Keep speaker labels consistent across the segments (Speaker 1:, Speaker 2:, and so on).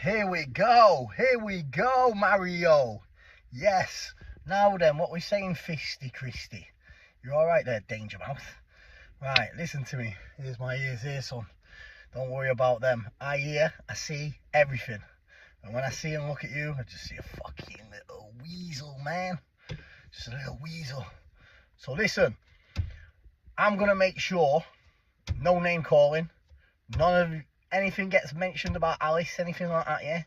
Speaker 1: Here we go, Mario. Yes. Now then, what we saying, fisty Christie? You alright there, Danger Mouth? Right, listen to me. Here's my ears here, son. Don't worry about them. I hear, I see everything. And when I see and look at you, I just see a fucking little weasel, man. Just a little weasel. So listen, I'm going to make sure no name calling, none of anything gets mentioned about Alice, anything like that, yeah?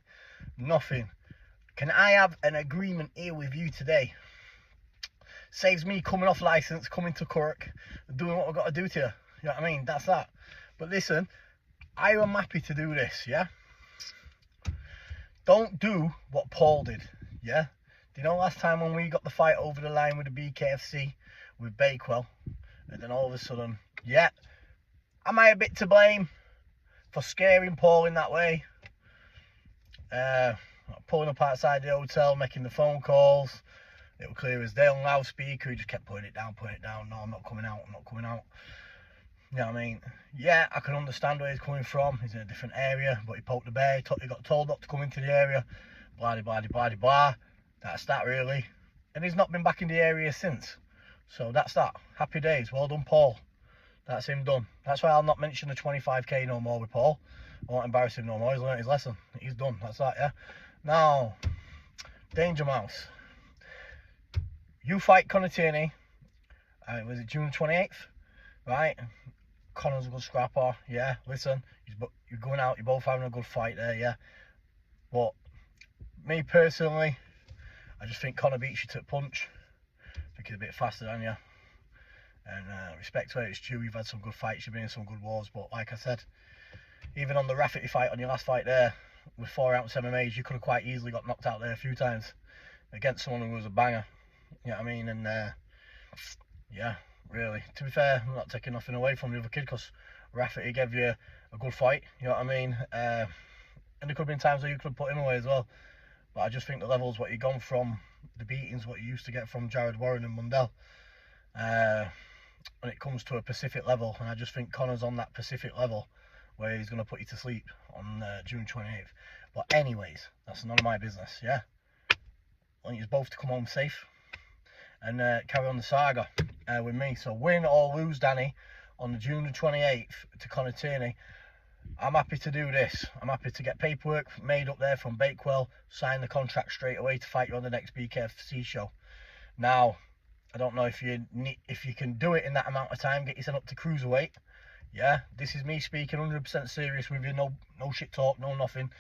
Speaker 1: Nothing. Can I have an agreement here with you today? Saves me coming off licence, coming to Cork, and doing what I've got to do to you. You know what I mean? That's that. But listen, I am happy to do this, yeah? Don't do what Paul did, yeah? Do you know last time when we got the fight over the line with the BKFC, with Bakewell, and then all of a sudden, yeah, am I a bit to blame for scaring Paul in that way? Pulling up outside the hotel, making the phone calls. It was clear as day on loudspeaker. He just kept putting it down. No, I'm not coming out. You know what I mean? Yeah, I can understand where he's coming from. He's in a different area, but he poked the bear. He got told not to come into the area. Blah, blah, blah, blah, blah. That's that, really. And he's not been back in the area since. So that's that. Happy days. Well done, Paul. That's him done. That's why I'll not mention the 25k no more with Paul. I won't embarrass him no more. He's learned his lesson. He's done. That's that, yeah? Now, Danger Mouse. You fight Conor Tierney. Was it June 28th? Right? Conor's a good scrapper. Yeah, listen. You're going out. You're both having a good fight there, yeah? But me personally, I just think Conor beats you to the punch. I think he's a bit faster than you. And respect where it's due, you've had some good fights, you've been in some good wars, but like I said, even on the Rafferty fight, on your last fight there, with 4 ounce MMAs, you could have quite easily got knocked out there a few times against someone who was a banger. You know what I mean? And yeah, really, to be fair, I'm not taking nothing away from the other kid, because Rafferty gave you a good fight, you know what I mean? And there could have been times where you could have put him away as well. But I just think the levels what you've gone from, the beatings what you used to get from Jared Warren and Mundell, when it comes to a Pacific level, and I just think Conor's on that Pacific level where he's going to put you to sleep on June 28th. But anyways, that's none of my business, yeah? I want you both to come home safe and carry on the saga with me. So win or lose, Danny, on the June the 28th to Conor Tierney, I'm happy to do this. I'm happy to get paperwork made up there from Bakewell, sign the contract straight away to fight you on the next BKFC show. Now, I don't know if you can do it in that amount of time, get yourself up to cruiserweight. Yeah, this is me speaking 100% serious with you, no shit talk, no nothing,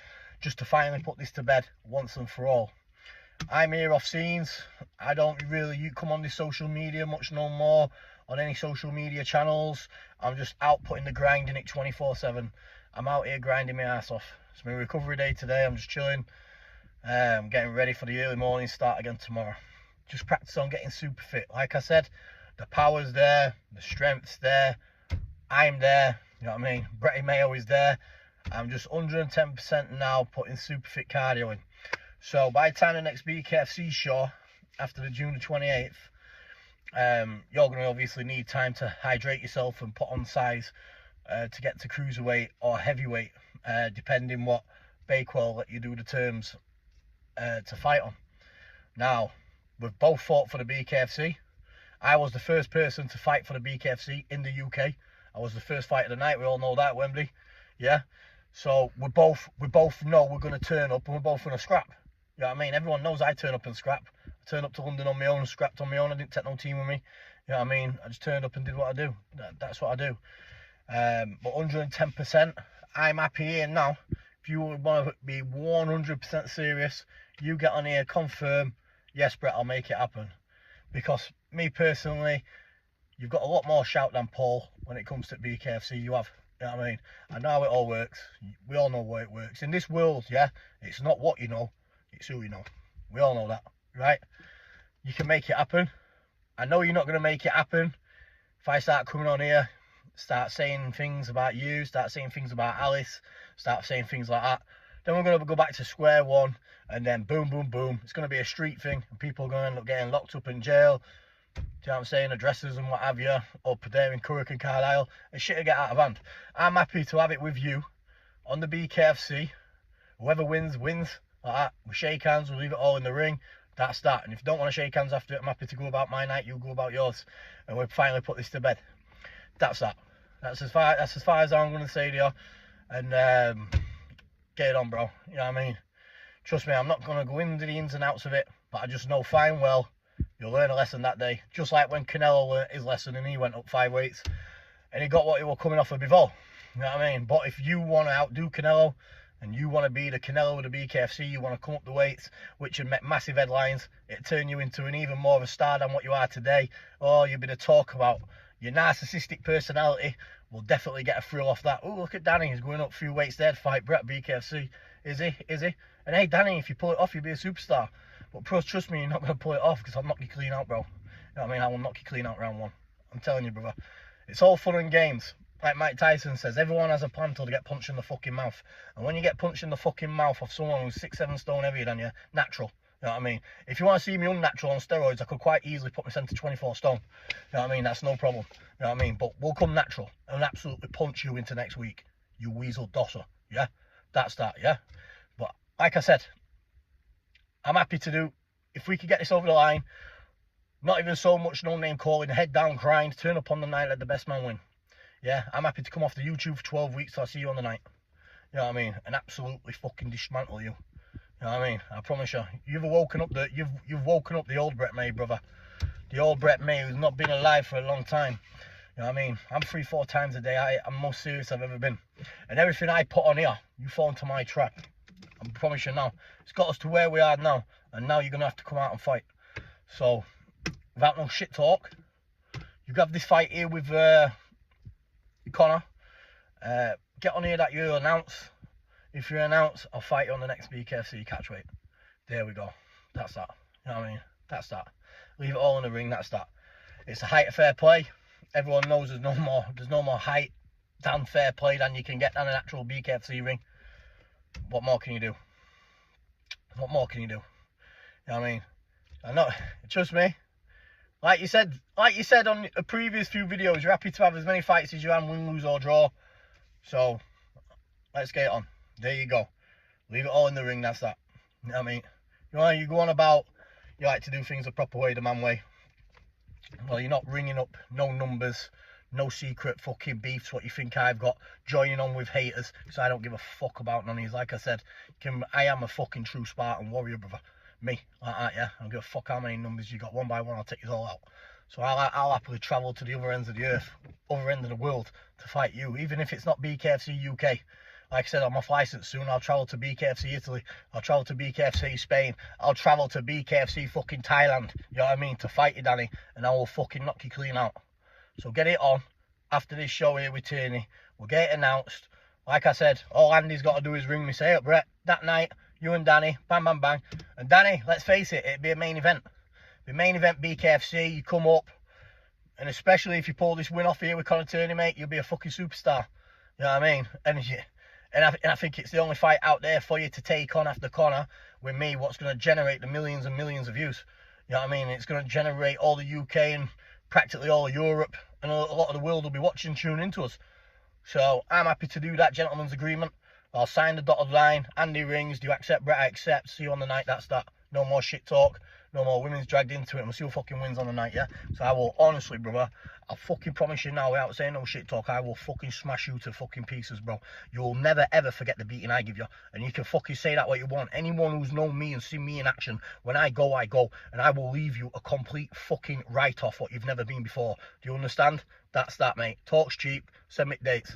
Speaker 1: just to finally put this to bed once and for all. I'm here off scenes. I don't really come on this social media much no more, on any social media channels. I'm just out putting the grind in it 24/7. I'm out here grinding my ass off. It's my recovery day today. I'm just chilling. I'm getting ready for the early morning start again tomorrow. Just practice on getting super fit. Like I said, the power's there, the strength's there, I'm there, you know what I mean? Bretty Mayo is there. I'm just 110% now putting super fit cardio in. So by the time the next BKFC show, after the June the 28th, you're going to obviously need time to hydrate yourself and put on size to get to cruiserweight or heavyweight, depending what Bakewell let you do the terms to fight on. Now, we've both fought for the BKFC. I was the first person to fight for the BKFC in the UK. I was the first fight of the night. We all know that, Wembley. Yeah. So we both know we're going to turn up and we're both going to scrap. You know what I mean? Everyone knows I turn up and scrap. I turned up to London on my own, scrapped on my own. I didn't take no team with me. You know what I mean? I just turned up and did what I do. That's what I do. But 110%, I'm happy here now. If you want to be 100% serious, you get on here, confirm. Yes, Brett, I'll make it happen. Because me personally, you've got a lot more shout than Paul when it comes to BKFC. You have. You know what I mean? I know how it all works. We all know why it works. In this world, yeah, it's not what you know, it's who you know. We all know that, right? You can make it happen. I know you're not going to make it happen if I start coming on here, start saying things about you, start saying things about Alice, start saying things like that. Then we're going to go back to square one, and then boom, boom, boom. It's going to be a street thing, and people are going to end up getting locked up in jail. Do you know what I'm saying? Addresses and what have you, up there in Currick and Carlisle, and shit will get out of hand. I'm happy to have it with you on the BKFC Whoever wins, wins. Like that. We shake hands, we leave it all in the ring. That's that. And if you don't want to shake hands after it, I'm happy to go about my night, you go about yours. And we'll finally put this to bed. That's that. That's as far as I'm going to say to you. And get it on, bro. You know what I mean? Trust me, I'm not going to go into the ins and outs of it, but I just know fine well you'll learn a lesson that day. Just like when Canelo learnt his lesson and he went up 5 weights and he got what he was coming off of before. You know what I mean? But if you want to outdo Canelo and you want to be the Canelo of the BKFC, you want to come up the weights, which would make massive headlines, it'd turn you into an even more of a star than what you are today. Or you'd be the talk about. Your narcissistic personality will definitely get a thrill off that. Oh, look at Danny, he's going up a few weights there to fight Brett BKFC. Is he? Is he? And hey, Danny, if you pull it off, you'll be a superstar. But pros, trust me, you're not going to pull it off because I'll knock you clean out, bro. You know what I mean? I will knock you clean out round 1. I'm telling you, brother. It's all fun and games. Like Mike Tyson says, everyone has a plan until they get punched in the fucking mouth. And when you get punched in the fucking mouth of someone who's 6-7 stone heavier than you, natural. You know what I mean? If you want to see me unnatural on steroids, I could quite easily put myself to 24 stone. You know what I mean? That's no problem. You know what I mean? But we'll come natural and absolutely punch you into next week. You weasel dosser. Yeah? That's that, yeah? But like I said, I'm happy to do, if we could get this over the line, not even so much no name calling, head down, grind, turn up on the night, let the best man win. Yeah? I'm happy to come off the YouTube for 12 weeks till I see you on the night. You know what I mean? And absolutely fucking dismantle you. You know what I mean? I promise you, you've woken up the old Brett May, brother. The old Brett May who's not been alive for a long time. You know what I mean? I'm 3-4 times a day. I'm the most serious I've ever been. And everything I put on here, you fall into my trap. I promise you now. It's got us to where we are now. And now you're going to have to come out and fight. So, without no shit talk, you have this fight here with Connor. Get on here that you announce. If you announce, I'll fight you on the next BKFC catchweight. There we go. That's that. You know what I mean? That's that. Leave it all in the ring. That's that. It's a height of fair play. Everyone knows there's no more height than fair play than you can get on an actual BKFC ring. What more can you do? What more can you do? You know what I mean? I'm not. Trust me. Like you said on a previous few videos, you're happy to have as many fights as you can, win, lose or draw. So let's get it on. There you go. Leave it all in the ring, that's that. You know what I mean? You go on about, you like to do things the proper way, the man way. Well, you're not ringing up no numbers, no secret fucking beefs, what you think I've got, joining on with haters, because I don't give a fuck about none of these. Like I said, I am a fucking true Spartan warrior, brother. Me, like that, yeah. I don't give a fuck how many numbers you got. One by one, I'll take you all out. So I'll happily travel to the other ends of the earth, other end of the world, to fight you, even if it's not BKFC UK. Like I said, I'm off license soon. I'll travel to BKFC Italy. I'll travel to BKFC Spain. I'll travel to BKFC fucking Thailand. You know what I mean? To fight you, Danny. And I will fucking knock you clean out. So get it on. After this show here with Tierney, we'll get it announced. Like I said, all Andy's got to do is ring me, say, up, Brett, that night, you and Danny, bang, bang, bang. And Danny, let's face it, it'd be a main event. The main event BKFC, you come up. And especially if you pull this win off here with Conor Tierney, mate, you'll be a fucking superstar. You know what I mean? And I think it's the only fight out there for you to take on after Conor with me, what's going to generate the millions and millions of views. You know what I mean? It's going to generate all the UK and practically all of Europe, and a lot of the world will be watching and tuning into us. So I'm happy to do that gentleman's agreement. I'll sign the dotted line. Andy rings. Do you accept, Brett? I accept. See you on the night. That's that. No more shit talk. No more women's dragged into it. And we'll see who fucking wins on the night, yeah? So I will, honestly, brother, I'll fucking promise you now, without saying no shit talk, I will fucking smash you to fucking pieces, bro. You'll never, ever forget the beating I give you. And you can fucking say that what you want. Anyone who's known me and seen me in action, when I go, I go. And I will leave you a complete fucking write-off what you've never been before. Do you understand? That's that, mate. Talk's cheap. Send me dates.